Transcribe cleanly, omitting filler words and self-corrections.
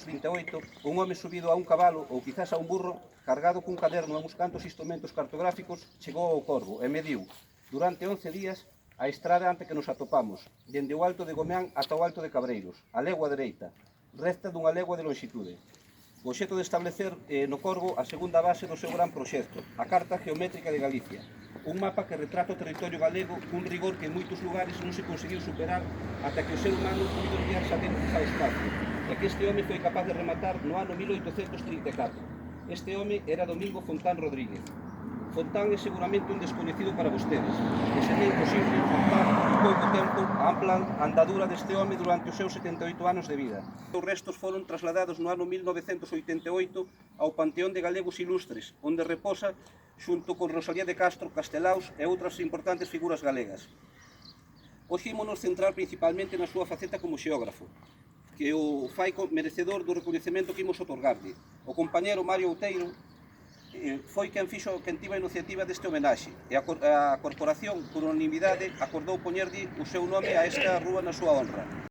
28, un home subido a un cabalo ou quizás a un burro, cargado cun caderno e uns cantos instrumentos cartográficos, chegou ao Corvo e mediu, durante 11 días, a estrada ante que nos atopamos, dende o alto de Gomeán ata o alto de Cabreiros, a legua dereita, recta dunha legua de longitude. O obxecto de establecer no Corvo a segunda base do seu gran proxecto, a Carta Geométrica de Galicia, un mapa que retrata o territorio galego cun rigor que en moitos lugares non se conseguiu superar ata que o ser humano puido enviar satélites ao espacio, e que este home foi capaz de rematar no ano 1834. Este home era Domingo Fontán Rodríguez. Fontán é seguramente un descoñecido para vostedes, e sería imposible contar en pouco tempo a ampla andadura deste home durante os seus 78 anos de vida. Os restos foron trasladados no ano 1988 ao Panteón de Galegos Ilustres, onde reposa xunto con Rosalía de Castro, Castelaos e outras importantes figuras galegas. Hoxe ímonos centrar principalmente na súa faceta como xeógrafo, que o fai merecedor do recoñecemento que imos otorgarlle. O compañero Mario Outeiro foi quen tivo a iniciativa deste homenaxe, e a corporación, por unanimidade, acordou poñerlle o seu nome a esta rúa na súa honra.